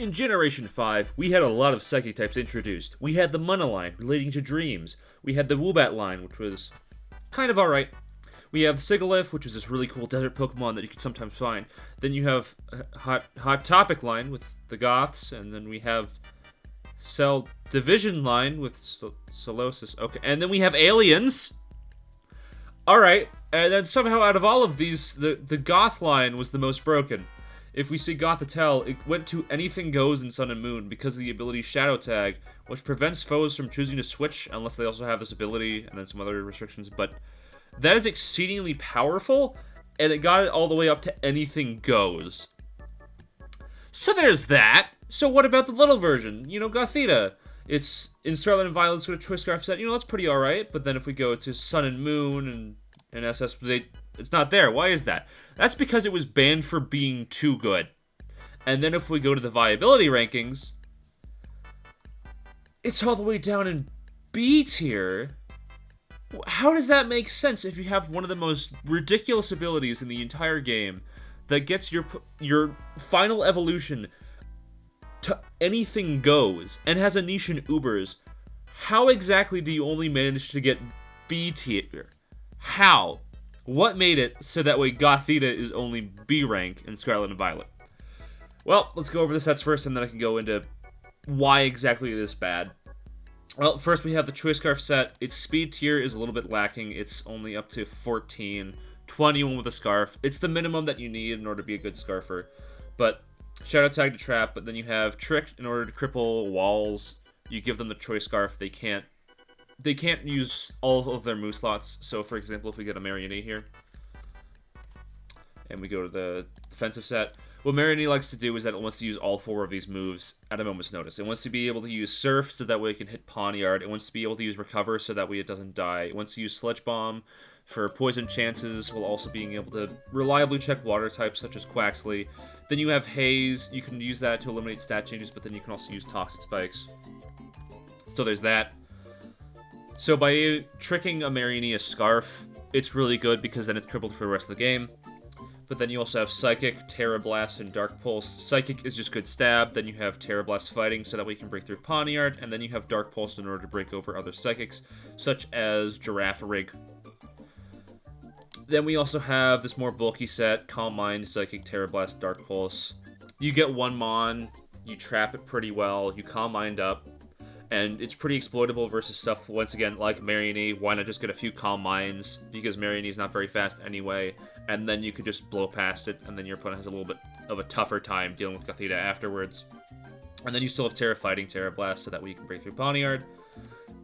In Generation 5, we had a lot of Psychic types introduced. We had the Mana line, relating to dreams. We had the Woobat line, which was kind of alright. We have Sigilyph, which is this really cool desert Pokemon that you can sometimes find. Then you have Hot Topic line with the Goths, and then we have Cell Division line with Solosis. Okay, and then we have Aliens. Alright, and then somehow out of all of these, the Goth line was the most broken. If we see Gothitelle, it went to anything goes in Sun and Moon because of the ability Shadow Tag, which prevents foes from choosing to switch unless they also have this ability, and then some other restrictions, but that is exceedingly powerful, and it got it all the way up to anything goes. So there's that. So what about the little version? You know, Gothita. It's in Scarlet and Violet's got a Choice Scarf set. You know, that's pretty alright, but then if we go to Sun and Moon and SS, it's not there. Why is that? That's because it was banned for being too good. And then if we go to the viability rankings, it's all the way down in B tier. How does that make sense if you have one of the most ridiculous abilities in the entire game that gets your final evolution to anything goes and has a niche in Ubers? How exactly do you only manage to get B tier? How? What made it so that way Gothita is only B rank in Scarlet and Violet? Well, let's go over the sets first, and then I can go into why exactly it is bad. Well, first we have the Choice Scarf set. Its speed tier is a little bit lacking. It's only up to 14, 21 with a Scarf. It's the minimum that you need in order to be a good Scarfer. But Shadow Tag to trap, but then you have Trick in order to cripple walls. You give them the Choice Scarf, they can't use all of their move slots. So, for example, if we get a Marionette here, and we go to the defensive set, what Marionette likes to do is that it wants to use all 4 of these moves at a moment's notice. It wants to be able to use Surf, so that way it can hit Pawniard. It wants to be able to use Recover, so that way it doesn't die. It wants to use Sledge Bomb for poison chances, while also being able to reliably check water types, such as Quaxley. Then you have Haze. You can use that to eliminate stat changes, but then you can also use Toxic Spikes. So there's that. So by tricking a Marionette a Scarf, it's really good because then it's crippled for the rest of the game. But then you also have Psychic, Terra Blast, and Dark Pulse. Psychic is just good stab, then you have Terra Blast fighting, so that way you can break through Pawniard, and then you have Dark Pulse in order to break over other Psychics, such as Girafarig. Then we also have this more bulky set, Calm Mind, Psychic, Terra Blast, Dark Pulse. You get one Mon, you trap it pretty well, you Calm Mind up, and it's pretty exploitable versus stuff, once again, like Marionette. Why not just get a few Calm Minds, because Marionette's not very fast anyway, and then you could just blow past it, and then your opponent has a little bit of a tougher time dealing with Gothita afterwards. And then you still have Terra fighting Terra Blast, so that way you can break through Pawniard.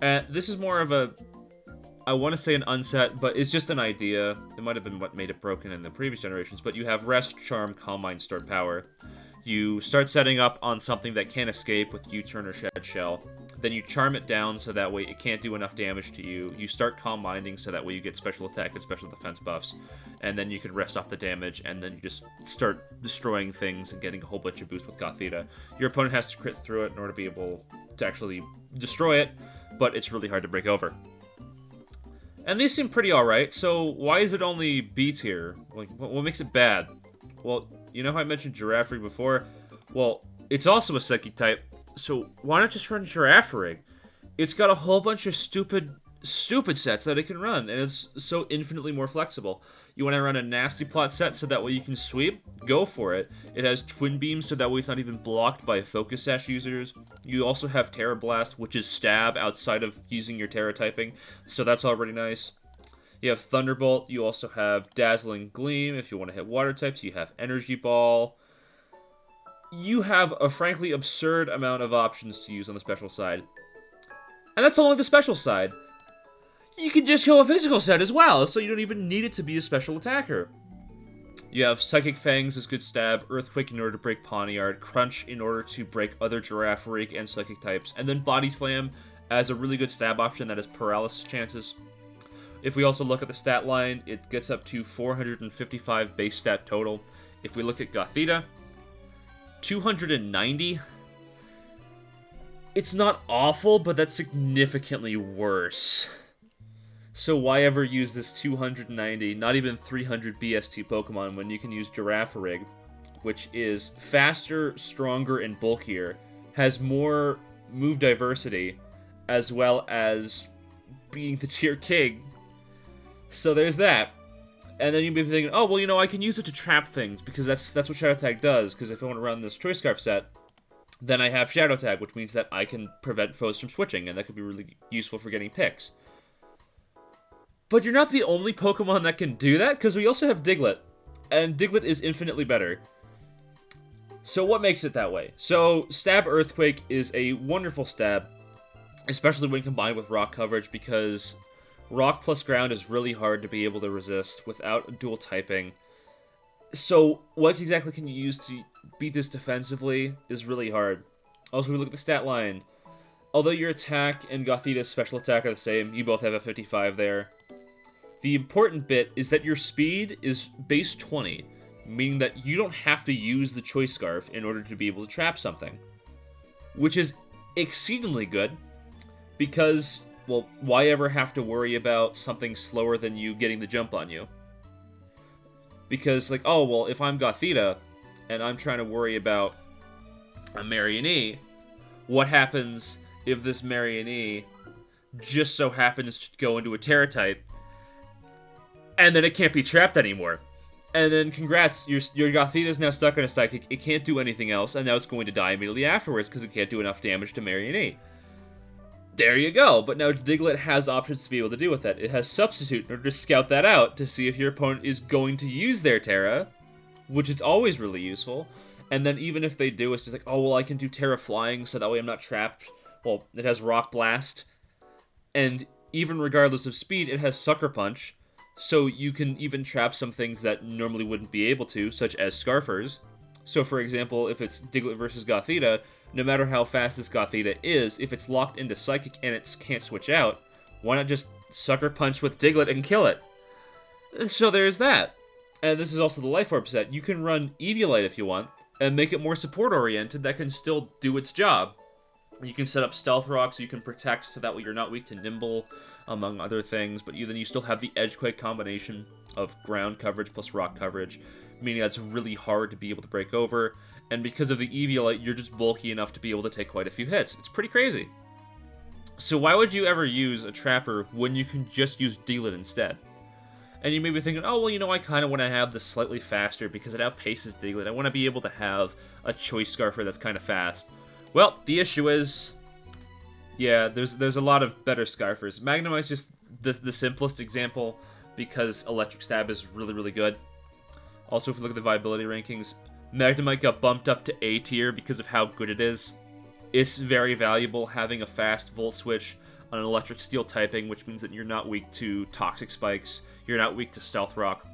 And this is more of a, I want to say an unset, but it's just an idea. It might have been what made it broken in the previous generations, but you have Rest, Charm, Calm Mind, Stored Power. You start setting up on something that can't escape with U-Turn or Shed Shell. Then you charm it down so that way it can't do enough damage to you. You start Calm Minding so that way you get special attack and special defense buffs. And then you can rest off the damage, and then you just start destroying things and getting a whole bunch of boost with Gothita. Your opponent has to crit through it in order to be able to actually destroy it, but it's really hard to break over. And these seem pretty alright, so why is it only B tier? Like, what makes it bad? Well, you know how I mentioned Girafarig before? Well, it's also a Psychic type, so why not just run Girafarig? It's got a whole bunch of stupid sets that it can run, and it's so infinitely more flexible. You want to run a Nasty Plot set so that way you can sweep? Go for it. It has Twin Beam so that way it's not even blocked by Focus Sash users. You also have Terra Blast, which is stab outside of using your Terra typing, so that's already nice. You have Thunderbolt. You also have Dazzling Gleam if you want to hit water types. You have Energy Ball. You have a frankly absurd amount of options to use on the special side. And that's only the special side. You can just go a physical set as well, so you don't even need it to be a special attacker. You have Psychic Fangs as good stab, Earthquake in order to break Pawniard, Crunch in order to break other Girafarig and Psychic types, and then Body Slam as a really good stab option that has paralysis chances. If we also look at the stat line, it gets up to 455 base stat total. If we look at Gothita, 290. It's not awful, but that's significantly worse. So why ever use this 290, not even 300 BST Pokemon when you can use Girafarig, which is faster, stronger, and bulkier, has more move diversity, as well as being the tier king. So there's that. And then you'd be thinking, oh, well, you know, I can use it to trap things, because that's what Shadow Tag does, because if I want to run this Choice Scarf set, then I have Shadow Tag, which means that I can prevent foes from switching, and that could be really useful for getting picks. But you're not the only Pokemon that can do that, because we also have Diglett, and Diglett is infinitely better. So what makes it that way? So Stab Earthquake is a wonderful stab, especially when combined with Rock coverage, because Rock plus Ground is really hard to be able to resist without dual typing. So what exactly can you use to beat this defensively is really hard. Also, we look at the stat line. Although your attack and Gothita's special attack are the same, you both have a 55 there. The important bit is that your speed is base 20, meaning that you don't have to use the Choice Scarf in order to be able to trap something. Which is exceedingly good, because, well, why ever have to worry about something slower than you getting the jump on you? Because, like, oh, well, if I'm Gothita, and I'm trying to worry about a Marionee, what happens if this Marionee just so happens to go into a Terra type, and then it can't be trapped anymore? And then, congrats, your Gothita is now stuck on a Psychic, it can't do anything else, and now it's going to die immediately afterwards because it can't do enough damage to Marionee. There you go, but now Diglett has options to be able to deal with that. It has Substitute in order to scout that out to see if your opponent is going to use their Terra, which is always really useful. And then even if they do, it's just like, oh, well, I can do Terra Flying, so that way I'm not trapped. Well, it has Rock Blast. And even regardless of speed, it has Sucker Punch, so you can even trap some things that normally wouldn't be able to, such as Scarfers. So, for example, if it's Diglett versus Gothita, no matter how fast this Gothita is, if it's locked into Psychic and it can't switch out, why not just Sucker Punch with Diglett and kill it? So there's that. And this is also the Life Orb set. You can run Eviolite if you want, and make it more support-oriented that can still do its job. You can set up Stealth Rock so you can protect, so that way you're not weak to Nimble, among other things, but then you still have the Edgequake combination of ground coverage plus rock coverage, meaning that's really hard to be able to break over, and because of the Eviolite, you're just bulky enough to be able to take quite a few hits. It's pretty crazy. So why would you ever use a Trapper when you can just use Diglett instead? And you may be thinking, oh, well, you know, I kind of want to have this slightly faster because it outpaces Diglett. I want to be able to have a Choice Scarfer that's kind of fast. Well, the issue is, yeah, there's a lot of better Scarfers. Magnemite's just the simplest example because Electric Stab is really, really good. Also, if we look at the viability rankings, Magnemite got bumped up to A tier because of how good it is. It's very valuable having a fast Volt Switch on an Electric Steel typing, which means that you're not weak to Toxic Spikes, you're not weak to Stealth Rock.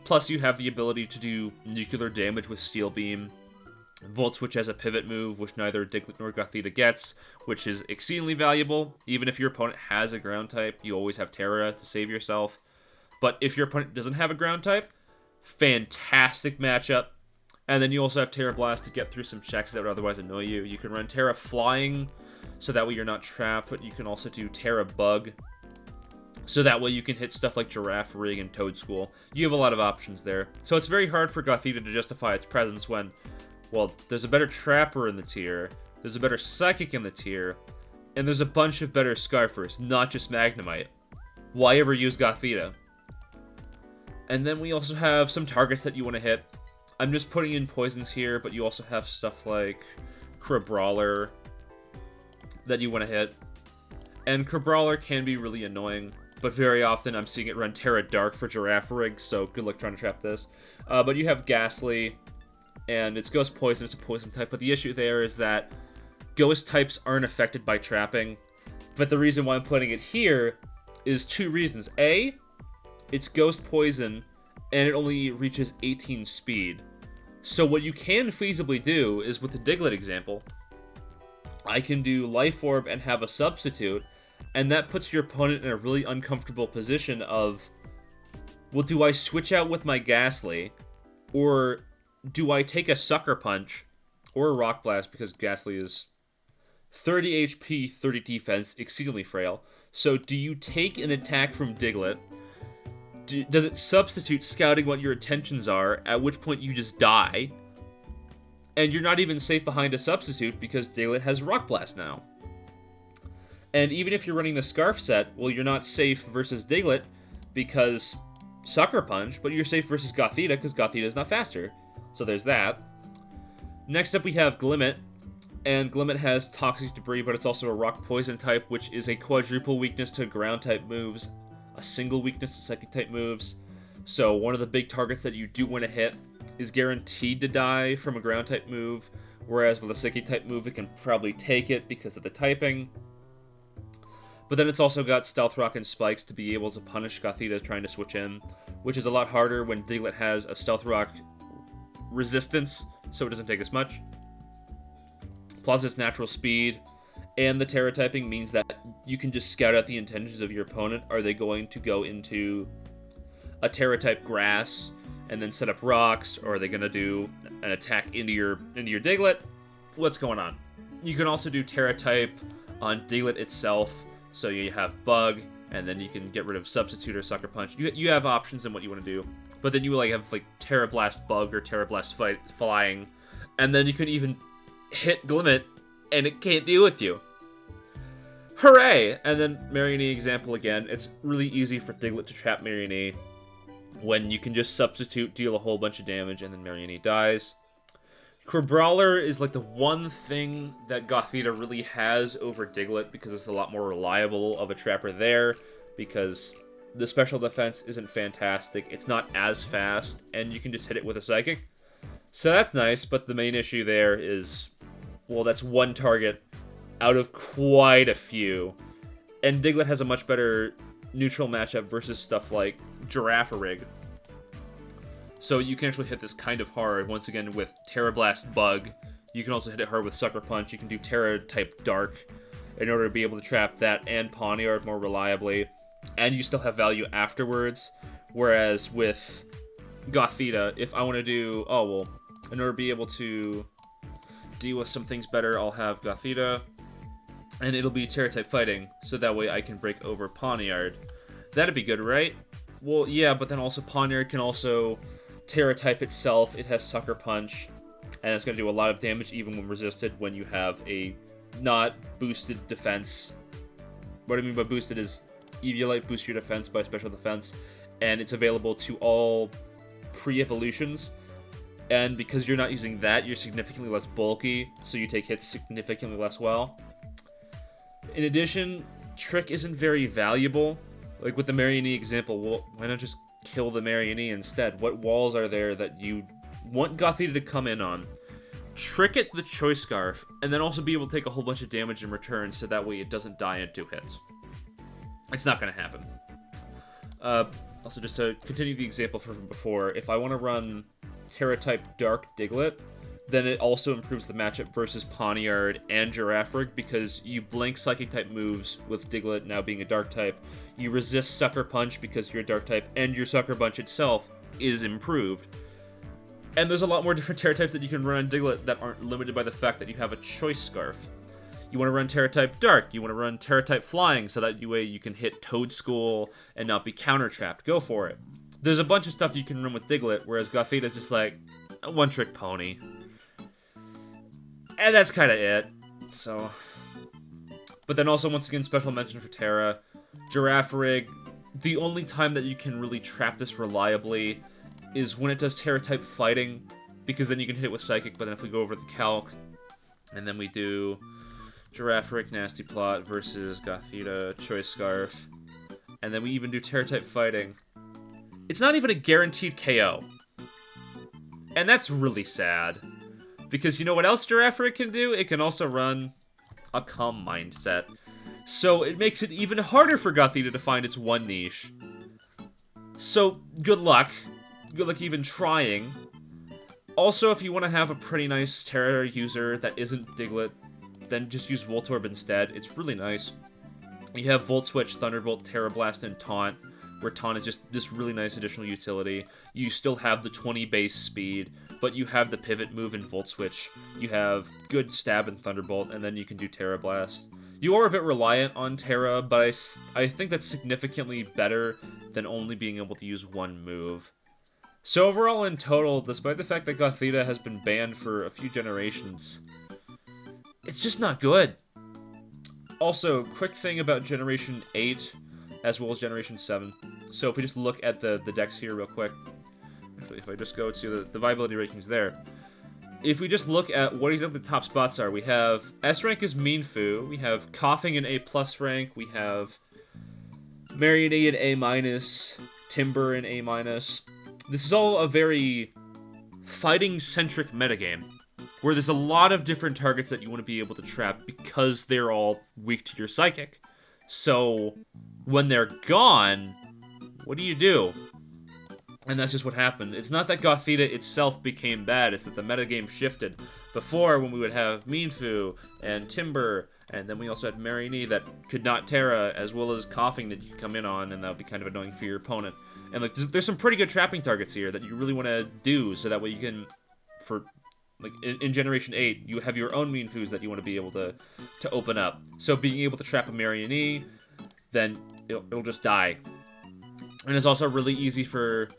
Plus, you have the ability to do nuclear damage with Steel Beam. Volt Switch has a pivot move, which neither Diglett nor Gothita gets, which is exceedingly valuable. Even if your opponent has a ground type, you always have Terra to save yourself. But if your opponent doesn't have a ground type, fantastic matchup. And then you also have Terra Blast to get through some checks that would otherwise annoy you. You can run Terra Flying, so that way you're not trapped, but you can also do Terra Bug, so that way you can hit stuff like Girafarig and Toadschool. You have a lot of options there. So it's very hard for Gothita to justify its presence when, well, there's a better Trapper in the tier, there's a better Psychic in the tier, and there's a bunch of better Scarfers, not just Magnemite. Why ever use Gothita? And then we also have some targets that you want to hit. I'm just putting in poisons here, but you also have stuff like Crabrawler that you want to hit. And Crabrawler can be really annoying, but very often I'm seeing it run Terra Dark for Girafarig, so good luck trying to trap this. But you have Ghastly, and it's Ghost Poison, it's a poison type, but the issue there is that Ghost types aren't affected by trapping. But the reason why I'm putting it here is two reasons. A, it's Ghost Poison, and it only reaches 18 speed. So what you can feasibly do is, with the Diglett example, I can do Life Orb and have a substitute, and that puts your opponent in a really uncomfortable position of, well, do I switch out with my Ghastly, or do I take a Sucker Punch, or a Rock Blast, because Ghastly is 30 HP, 30 defense, exceedingly frail. So do you take an attack from Diglett? Does it substitute scouting what your intentions are, at which point you just die? And you're not even safe behind a substitute because Diglett has Rock Blast now. And even if you're running the Scarf set, well, you're not safe versus Diglett because Sucker Punch, but you're safe versus Gothita because Gothita is not faster. So there's that. Next up we have Glimmet, and Glimmet has Toxic Debris, but it's also a Rock Poison type, which is a quadruple weakness to Ground type moves, a single weakness to Psychic type moves. So one of the big targets that you do want to hit is guaranteed to die from a Ground type move, whereas with a Psychic type move it can probably take it because of the typing. But then it's also got Stealth Rock and Spikes to be able to punish Gothita trying to switch in, which is a lot harder when Diglett has a Stealth Rock resistance, so it doesn't take as much. Plus its natural speed, and the Terra typing means that you can just scout out the intentions of your opponent. Are they going to go into a Terra type Grass and then set up rocks, or are they going to do an attack into your Diglett? What's going on? You can also do Terra type on Diglett itself, so you have Bug, and then you can get rid of Substitute or Sucker Punch. You have options in what you want to do, but then you have like Terra Blast Bug or Terra Blast Flying, and then you can even hit Glimmet, and it can't deal with you. Hooray! And then Marianne example again. It's really easy for Diglett to trap Marianne when you can just substitute, deal a whole bunch of damage, and then Marianne dies. Crabrawler is like the one thing that Gothita really has over Diglett because it's a lot more reliable of a trapper there, because the special defense isn't fantastic, it's not as fast, and you can just hit it with a Psychic. So that's nice, but the main issue there is, well, that's one target out of quite a few. And Diglett has a much better neutral matchup versus stuff like Girafarig. So you can actually hit this kind of hard, once again, with Terra Blast Bug. You can also hit it hard with Sucker Punch. You can do Terra type Dark in order to be able to trap that and Pawniard more reliably. And you still have value afterwards. Whereas with Gothita, if I want to do... oh, well, in order to be able to deal with some things better, I'll have Gothita, and it'll be Terra type fighting, so that way I can break over Pawniard. That'd be good, right? Well, yeah, but then also Pawniard can also Terra type itself. It has Sucker Punch, and it's going to do a lot of damage even when resisted when you have a not boosted defense. What I mean by boosted is Eviolite boosts your defense by special defense, and it's available to all pre-evolutions. And because you're not using that, you're significantly less bulky, so you take hits significantly less well. In addition, Trick isn't very valuable. Like with the Marianne example, well, why not just kill the Marianne instead? What walls are there that you want Gothita to come in on? Trick it the Choice Scarf, and then also be able to take a whole bunch of damage in return, so that way it doesn't die in 2 hits. It's not going to happen. Also, just to continue the example from before, if I want to run Terra type Dark Diglett, then it also improves the matchup versus Pawniard and Girafarig, because you blink Psychic type moves with Diglett now being a Dark type. You resist Sucker Punch because you're a Dark type, and your Sucker Punch itself is improved. And there's a lot more different Terra types that you can run on Diglett that aren't limited by the fact that you have a Choice Scarf. You want to run Terra type Dark, you want to run Terra type Flying, so that way you can hit Toad School and not be counter-trapped. Go for it. There's a bunch of stuff you can run with Diglett, whereas Gothita is just like a one-trick pony. And that's kind of it. So, but then also, once again, special mention for Terra. Girafarig, the only time that you can really trap this reliably is when it does Terra type Fighting, because then you can hit it with Psychic. But then if we go over the calc, and then we do Girafarig Nasty Plot versus Gothita Choice Scarf, and then we even do Terra type Fighting, it's not even a guaranteed KO. And that's really sad. Because you know what else Girafarig can do? It can also run a Calm Mindset. So it makes it even harder for Gothita to find its one niche. So, good luck. Good luck even trying. Also, if you want to have a pretty nice Terra user that isn't Diglett, then just use Voltorb instead. It's really nice. You have Volt Switch, Thunderbolt, Terra Blast, and Taunt, where Taunt is just this really nice additional utility. You still have the 20 base speed, but you have the pivot move in Volt Switch. You have good stab and Thunderbolt, and then you can do Terra Blast. You are a bit reliant on Terra, but I think that's significantly better than only being able to use one move. So overall, in total, despite the fact that Gothita has been banned for a few generations, it's just not good. Also, quick thing about Generation 8, as well as Generation 7. So if we just look at the decks here real quick, actually, if I just go to the viability rankings there, if we just look at what exactly the top spots are, we have S rank is Mean Foo, we have Coughing in A+ rank, we have Marionette in A-, Timber in A-. This is all a very fighting-centric metagame, where there's a lot of different targets that you want to be able to trap because they're all weak to your Psychic. So, when they're gone, what do? And that's just what happened. It's not that Gothita itself became bad, it's that the metagame shifted. Before, when we would have Mean Foo and Timber, and then we also had Marionette that could not Terra, as well as Coughing that you could come in on, and that would be kind of annoying for your opponent. And like, there's some pretty good trapping targets here that you really want to do, so that way you can, for like in Generation 8, you have your own Mean Foos that you want to be able to open up. So being able to trap a Marionette, then it'll just die. And it's also really easy for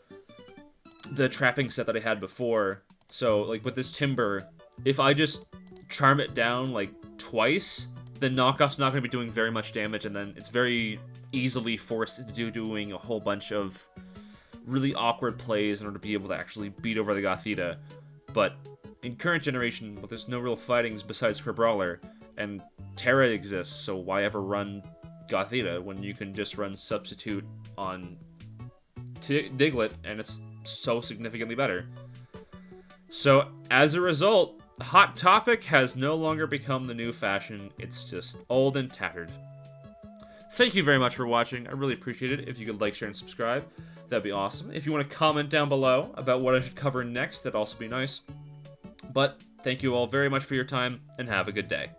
the trapping set that I had before. So like with this Timber, if I just charm it down like twice, then Knockoff's not going to be doing very much damage, and then it's very easily forced into doing a whole bunch of really awkward plays in order to be able to actually beat over the Gothita. But in current generation, well, there's no real fightings besides Brawler, and Terra exists, so why ever run Gothita when you can just run Substitute on Diglett, and it's so significantly better. So, as a result, Hot Topic has no longer become the new fashion, it's just old and tattered. Thank you very much for watching, I really appreciate it. If you could like, share, and subscribe, that'd be awesome. If you want to comment down below about what I should cover next, that'd also be nice. But thank you all very much for your time, and have a good day.